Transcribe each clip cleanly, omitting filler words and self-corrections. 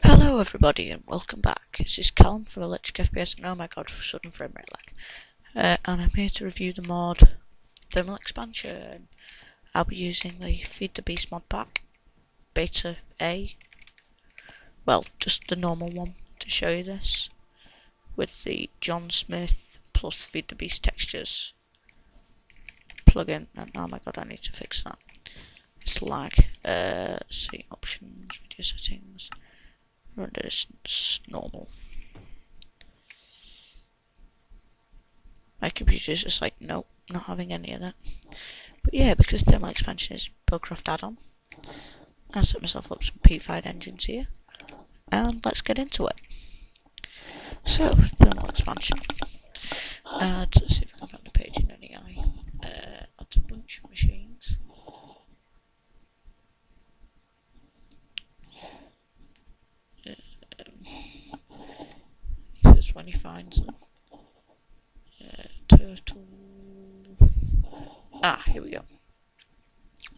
Hello everybody and welcome back. This is Callum from Electric FPS and oh my god, for sudden frame rate lag. And I'm here to review the mod Thermal Expansion. I'll be using the Feed the Beast mod pack, Beta A. Well, just the normal one to show you this. With the John Smith plus Feed the Beast textures plugin. And oh my god, I need to fix that. It's lag. See options, video settings. Render distance, normal. My computer's just like, nope, not having any of that. But yeah, because Thermal Expansion is a Buildcraft add-on, I'll set myself up some P5 engines here, and let's get into it. So, Thermal Expansion. Let's see if I can find the page in any eye. Add a bunch of machines. He says when he finds them. Turtles. Here we go.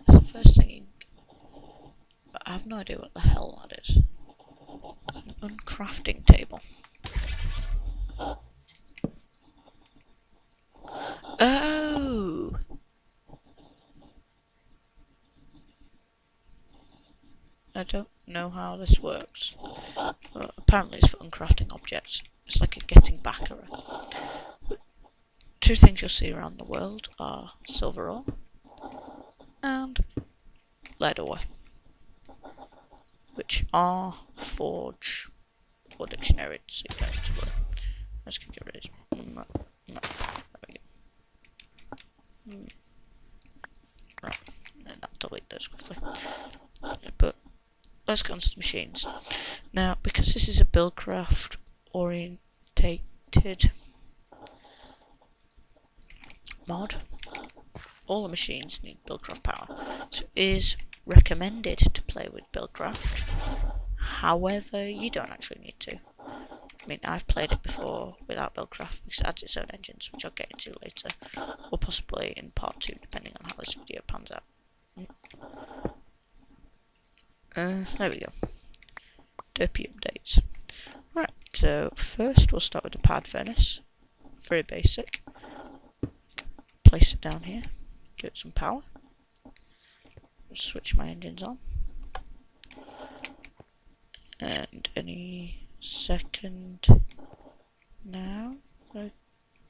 That's the first thing. But I have no idea what the hell that is. An uncrafting table. Oh! I don't know how this works. Well, apparently it's for uncrafting objects. It's like a getting back error. Two things you'll see around the world are silver ore and lead ore, which are forge or dictionary, so you don't need to worry. Let's get rid of this. No, there we go. Right, and I'll delete those quickly. But let's go on to the machines. Now, because this is a Buildcraft orientated mod, all the machines need Buildcraft power, so it is recommended to play with Buildcraft. However, you don't actually need to. I mean, I've played it before without Buildcraft because it adds its own engines, which I'll get into later, or possibly in part 2, depending on how this video pans out. There we go. Derpy updates. Right, so first we'll start with the pad furnace. Very basic. Place it down here. Give it some power. Switch my engines on. And any second now we're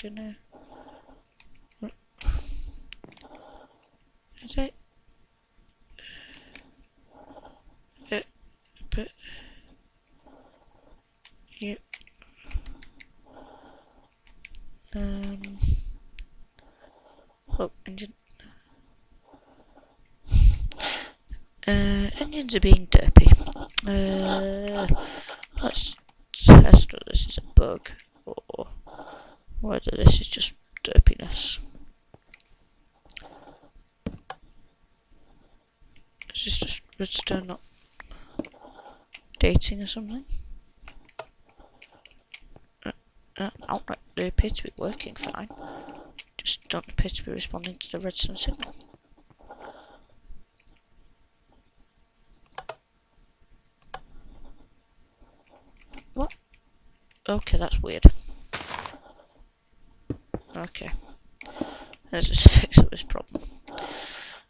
gonna. Is it? But yep. Oh, engine. Engines are being derpy. Let's test whether this is a bug or whether this is just derpiness. Is this just redstone not dating or something? Outright, they appear to be working fine. Just don't appear to be responding to the redstone signal. What? Okay, that's weird. Okay. Let's just fix up this problem.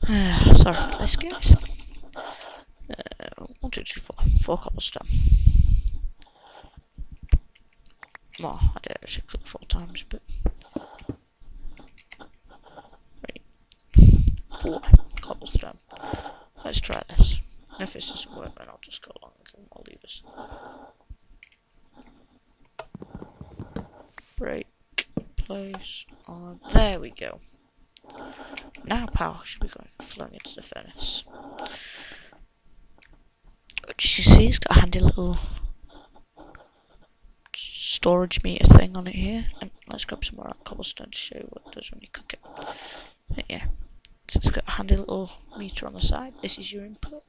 Sorry about this, guys. 1, 2, 3, 4. 4 cobblestone. Well, I did actually click 4 times, but. Right. 4 cobblestone. Let's try this. And if this doesn't work, then I'll just go along and I'll leave us. Break. Place on. There we go. Now power should be flowing into the furnace. Which you see, it's got a handy little storage meter thing on it here. And let's grab some more cobblestone to show you what it does when you cook it. But yeah, so it's got a handy little meter on the side. This is your input,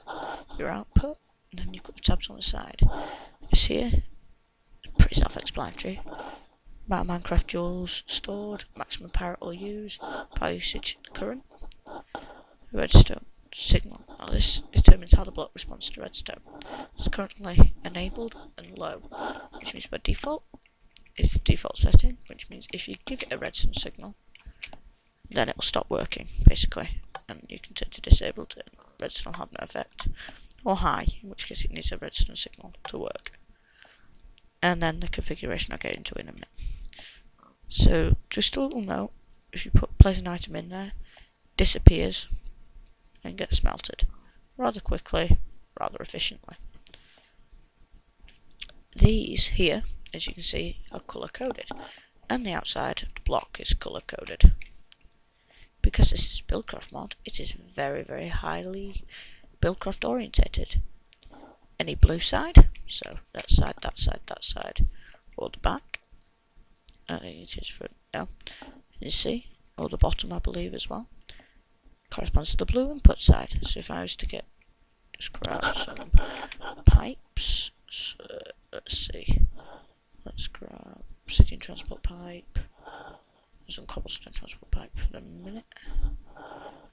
your output, and then you've got the tabs on the side. It's here. Pretty self-explanatory. Amount of Minecraft joules stored, maximum power it will use, power usage, current, redstone, signal, Now this determines how the block responds to redstone. It's currently enabled and low, which means by default it's the default setting, which means if you give it a redstone signal, then it'll stop working, basically. And you can turn to disabled and redstone will have no effect. Or high, in which case it needs a redstone signal to work. And then the configuration I'll get into in a minute. So just a little note, if you place an item in there, disappears and gets smelted rather quickly, rather efficiently. These here, as you can see, are colour coded, and the outside of the block is colour coded. Because this is a Buildcraft mod, it is very highly Buildcraft orientated. Any blue side, so that side, or the back, I think it is for now, you see, or the bottom I believe as well, corresponds to the blue input side. So if I was to just grab some pipes, so let's see, let's grab obsidian transport pipe, some cobblestone transport pipe for a minute,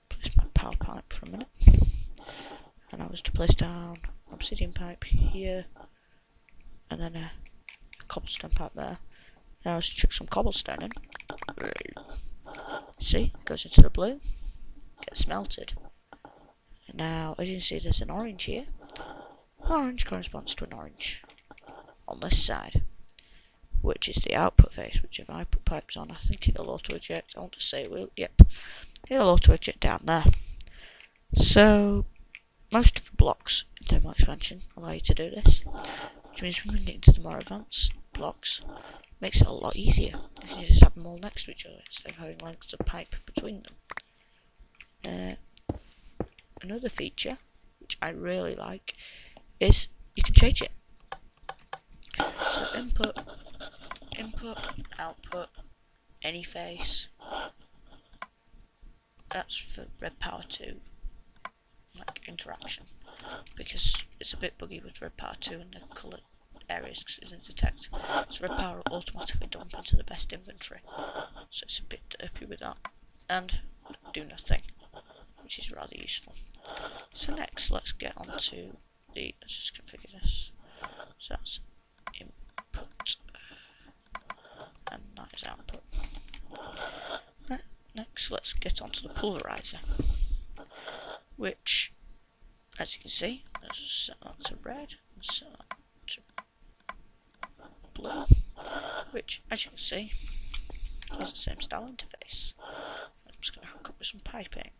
place my power pipe for a minute, and I was to place down obsidian pipe here, and then a cobblestone pipe there. Now I was to chuck some cobblestone in, see, goes into the blue, gets melted. Now as you can see there's an orange here, orange corresponds to an orange on this side, which is the output face, which if I put pipes on I think it'll auto eject. I want to say it will, yep, it'll auto eject down there. So most of the blocks in thermal expansion allow you to do this, which means when we get into the more advanced blocks, it makes it a lot easier, because you just have them all next to each other instead of having lengths of pipe between them. Another feature, which I really like, is you can change it. So input, output, any face, that's for red power 2, like interaction, because it's a bit buggy with red power 2 and the colour areas because it doesn't detect. So red power will automatically dump into the best inventory, so it's a bit derpy with that, and do nothing, which is rather useful. So next let's get on to let's just configure this. So that's input and that is output. Next let's get onto the pulverizer, which as you can see, let's set that to red and set that to blue, which as you can see has the same style interface. I'm just going to hook up with some piping.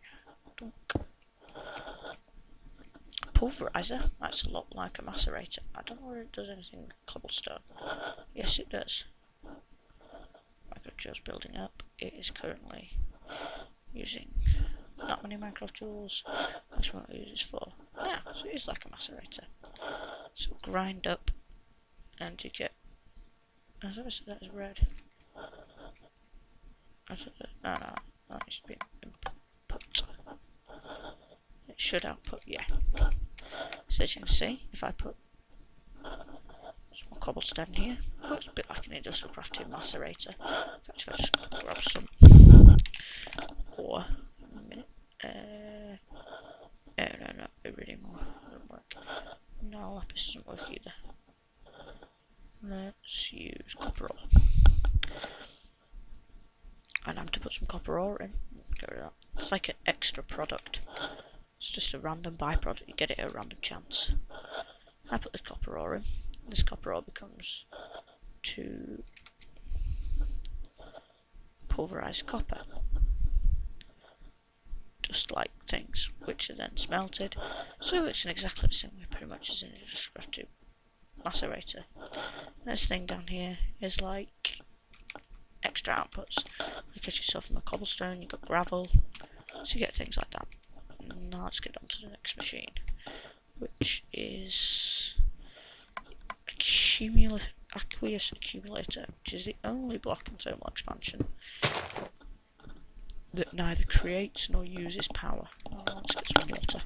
Pulverizer, that's a lot like a macerator. I don't know whether it does anything with cobblestone. Yes it does. Microjo's building up. It is currently using not many Minecraft tools. That's what it uses for. Yeah, so it is like a macerator. So grind up and you get, as I said, that is red. No, that needs to be input. It should output, yeah. So as you can see, if I put some more cobblestone here, looks a bit like an industrial crafting macerator. In fact, if I just grab some, or a minute, no, iridium doesn't work. No, lapis doesn't work either. Let's use copper ore. And I'm to put some copper ore in. Get rid of that. It's like an extra product. It's just a random byproduct. You get it at a random chance. I put this copper ore in. This copper ore becomes to pulverized copper. Just like things, which are then smelted. So it works in exactly the same way pretty much as in a just craft 2 macerator. This thing down here is like extra outputs. Like as you saw from the cobblestone, you've got gravel. So you get things like that. Now let's get on to the next machine, which is aqueous accumulator, which is the only block in thermal expansion that neither creates nor uses power. Let's get some water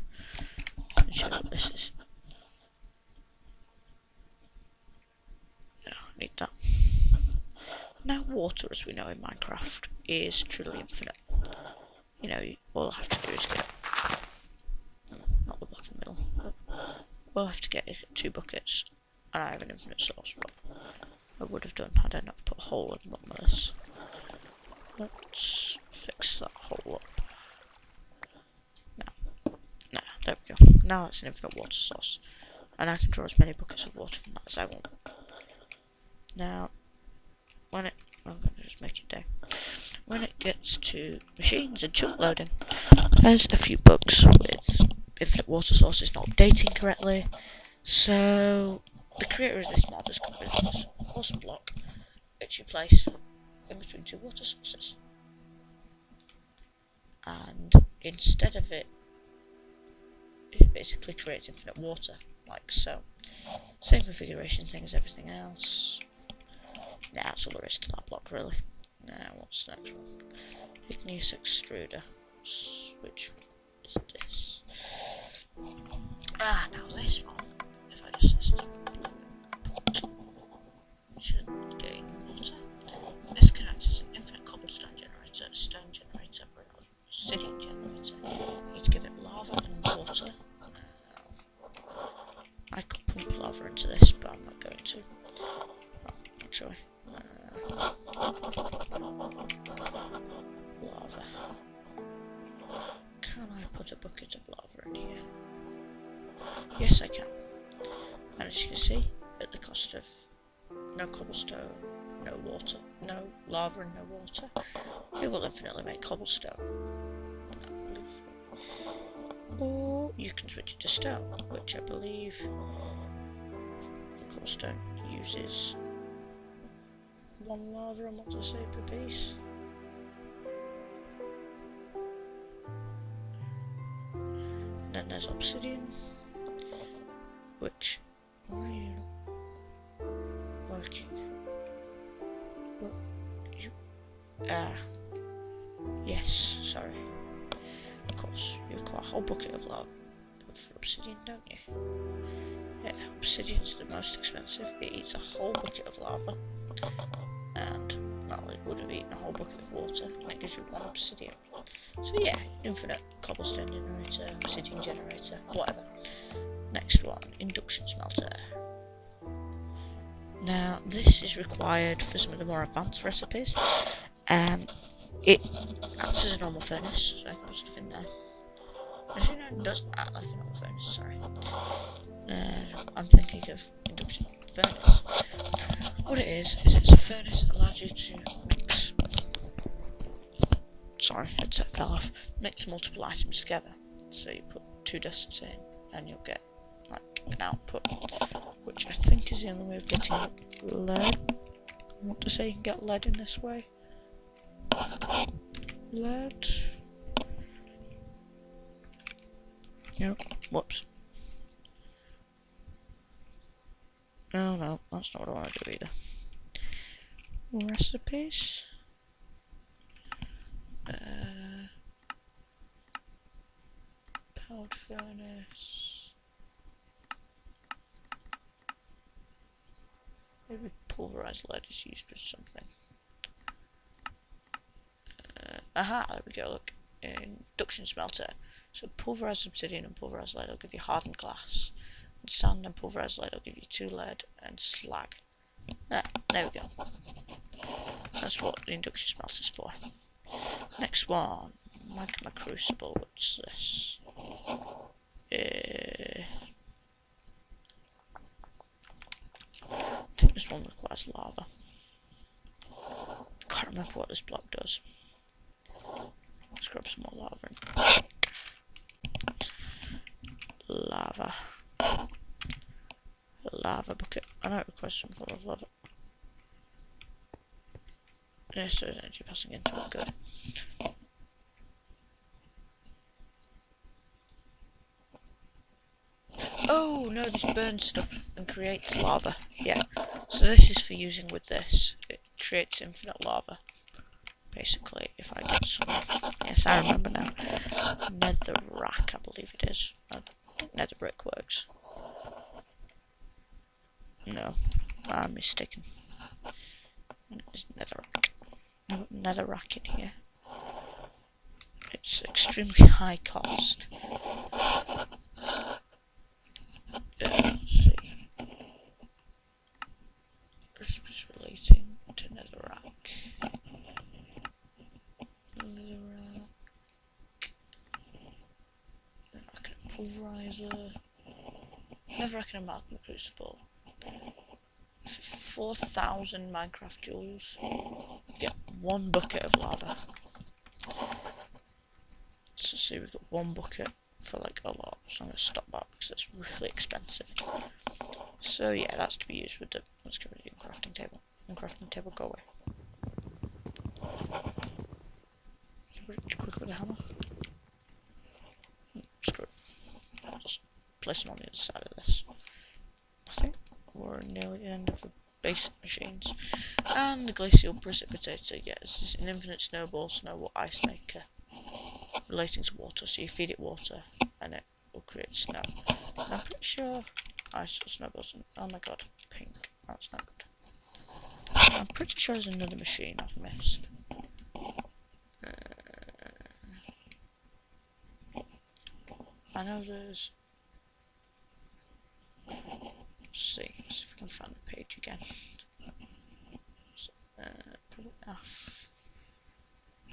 and show you what this is. Yeah, I need that. Now water, as we know in Minecraft, is truly infinite. You know, all I have to do is get not we'll have to get 2 buckets, and I have an infinite source, but I would have done had I not put a hole in the bottom of this. Let's fix that hole up. Now, there we go. Now it's an infinite water source, and I can draw as many buckets of water from that as I want. Now, I'm going to just make it day. When it gets to machines and chunk loading, there's a few bugs with infinite water sources not updating correctly. So the creator of this mod has come up with this awesome block which you place in between 2 water sources. And instead of it basically creates infinite water, like so. Same configuration thing as everything else. Nah, that's all there is to that block really. Now, what's the next one? Igneous extruder. Which is this? Now this one, if I just say pot, should gain water. This can act as an infinite cobblestone generator, a stone generator, or an obsidian generator. You need to give it lava and water. I could pump lava into this, but I'm not going to. Well, actually. Lava. Can I put a bucket of lava in here? Yes, I can. And as you can see, at the cost of no cobblestone, no water, no lava and no water, it will infinitely make cobblestone. I believe. Or you can switch it to stone, which I believe the cobblestone uses 1 lava and what to say per piece. Then there's obsidian, which, why are you not working? What? You, yes, sorry. Of course, you require a whole bucket of lava for obsidian, don't you? Yeah, obsidian's the most expensive. It eats a whole bucket of lava, and well, it would have eaten a whole bucket of water, and it gives you 1 obsidian. So yeah, infinite cobblestone generator, obsidian generator, whatever. Next one, induction smelter. Now, this is required for some of the more advanced recipes. It acts as a normal furnace, so I can put stuff in there. Actually, no, it doesn't act like a normal furnace, sorry. I'm thinking of induction furnace. What it is it's a furnace that allows you to mix. Sorry, headset fell off. Mix multiple items together. So you put 2 dusts in, and you'll get like an output, which I think is the only way of getting lead. I want to say you can get lead in this way. Lead. Yep. Whoops. No, that's not what I want to do either. Recipes. Powered furnace. Maybe pulverized lead is used with something. Aha, there we go, look. Induction smelter. So pulverized obsidian and pulverized lead will give you hardened glass. And sand and pulverized lead will give you 2 lead and slag. There we go. That's what the induction smelter is for. Next one, magma crucible. What's this? I think this one requires lava. I can't remember what this block does. Let's grab some more lava in. Lava. Lava bucket. I know it requires some form of lava. Yes, there's energy passing into it, good. Oh no, this burns stuff and creates lava. Yeah, so this is for using with this. It creates infinite lava. Basically, if I get some. Yes, I remember now. Netherrack, I believe it is. Nether brick works. No, I'm mistaken. It's netherrack. Netherrack in here. It's extremely high cost. There's a never reckon a magma crucible. 4,000 Minecraft jewels. Get 1 bucket of lava. So see, we've got 1 bucket for like a lot. So I'm gonna stop that because it's really expensive. So yeah, that's to be used with the. Let's get rid of the crafting table. And crafting table, go away. Quick with a hammer. Screw it. I'll just place them on the other side of this. I think we're nearly at the end of the basic machines. And the glacial precipitator, yeah, this is an infinite snowball snow ice maker relating to water. So you feed it water and it will create snow. And I'm pretty sure ice or snowballs. Oh my god, pink. That's not good. I'm pretty sure there's another machine I've missed. I know there's. Let's see if I can find the page again. So, probably F.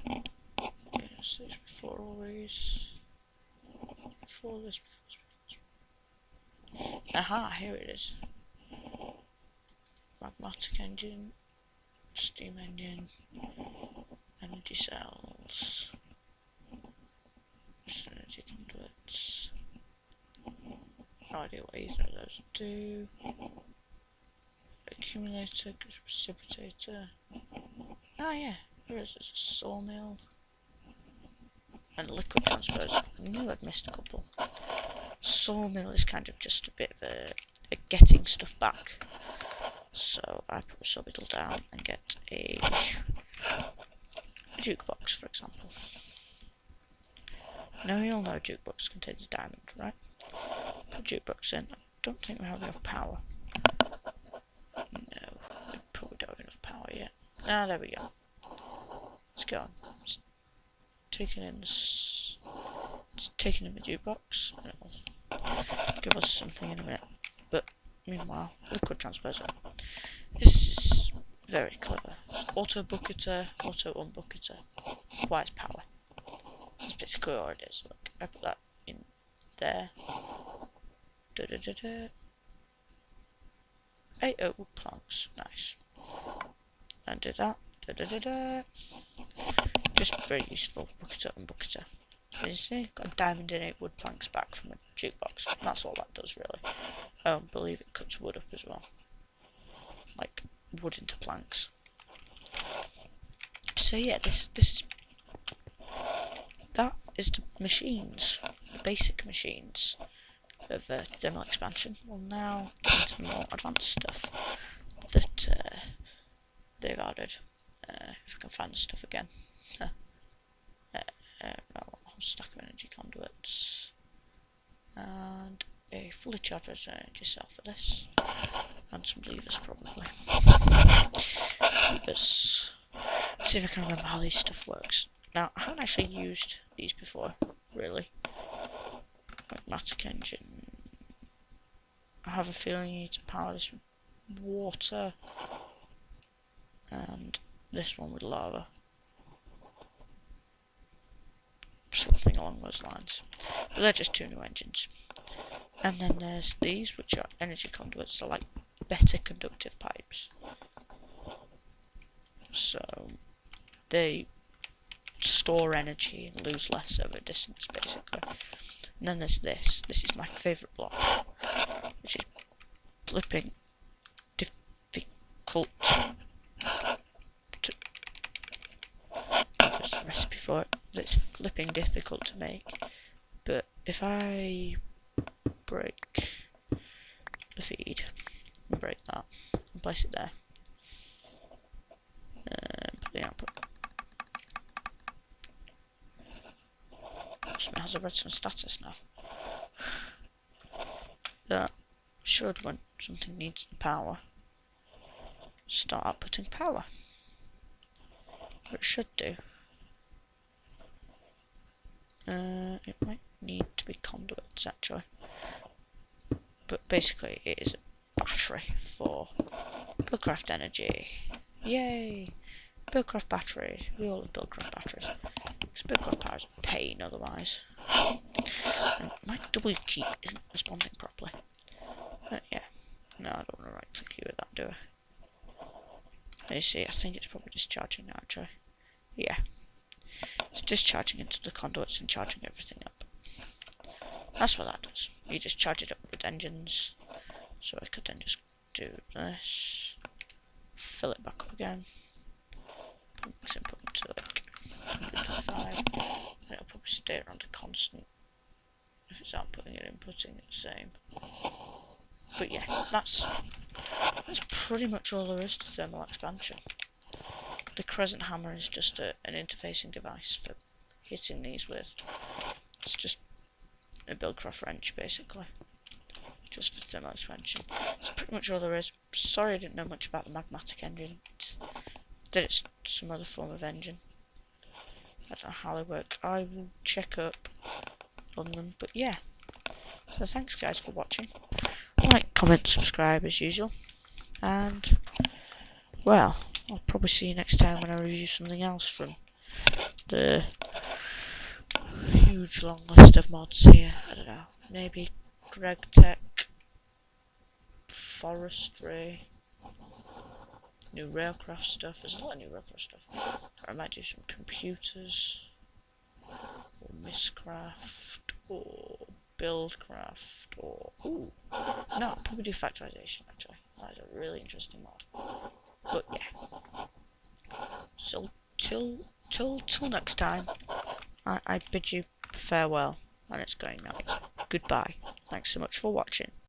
Yeah, so it's before all these. Before this. Aha, here it is. Magmatic engine, steam engine, energy cells, energy conduits. No idea what either of those do. Accumulator, precipitator. Ah yeah, here it is. There's a sawmill. And liquid transposer. I knew I'd missed a couple. Sawmill is kind of just a bit of a getting stuff back. So I put a sawmill down and get a jukebox, for example. Now you all know a jukebox contains a diamond, right? Put jukebox in. I don't think we have enough power. No, we probably don't have enough power yet. Ah, there we go. Let's go on. It's taking in this. It's taking in the jukebox. It'll give us something in a minute. But meanwhile, liquid transposer. This is very clever. Auto bucketer, auto unbucketer. Wise power. That's basically all it is. Look, I put that in there. 8 oak wood planks. Nice. And did that. Just very useful. Bucketer and bucketer. You see, got a diamond and 8 wood planks back from a jukebox. That's all that does, really. I believe it cuts wood up as well. Like wood into planks. So yeah, this is that is the machines, the basic machines of thermal expansion. We'll now get into the more advanced stuff that they've added. If I can find the stuff again. A whole stack of energy conduits and a fully charged energy cell for this, and some levers probably. Levers. See if I can remember how this stuff works. Now I haven't actually used these before, really. Magmatic engine. I have a feeling you need to power this with water, and this one with lava. Something along those lines. But they're just 2 new engines. And then there's these, which are energy conduits, so like better conductive pipes. So they store energy and lose less over distance, basically. And then there's this. This is my favourite block, which is flipping difficult to. There's the recipe for it. It's flipping difficult to make. But if I break the feed and break that and place it there, put the output. Something has a redstone status now. That should, when something needs the power, start outputting power. Or it should do. It might need to be conduits actually. But basically it is a battery for Buildcraft energy. Yay! Buildcraft battery. We all have Buildcraft batteries. Because Buildcraft power is a pain otherwise. And my W key isn't responding properly. Yeah. No, I don't want to right click you with that, do I? You see, I think it's probably discharging now, actually. Yeah. It's discharging into the conduits and charging everything up. That's what that does. You just charge it up with engines. So I could then just do this. Fill it back up again. Put this input into like 125. And it'll probably stay around a constant. If it's outputting and inputting, it's the same. But yeah, that's pretty much all there is to thermal expansion. The crescent hammer is just an interfacing device for hitting these with. It's just a Billcroft wrench, basically. Just for thermal expansion. That's pretty much all there is. Sorry I didn't know much about the magmatic engine. That it's some other form of engine. I don't know how they work. I will check up on them, but yeah. So thanks guys for watching. Like, comment, subscribe as usual. And, well, I'll probably see you next time when I review something else from the huge long list of mods here. I don't know. Maybe Greg Tech, Forestry, new railcraft stuff. There's a lot of new railcraft stuff. Or I might do some computers, or Misscraft, or Buildcraft, or no, I'll probably do factorization actually. That is a really interesting mod. But yeah. So till next time, I bid you farewell, and it's going night. Goodbye. Thanks so much for watching.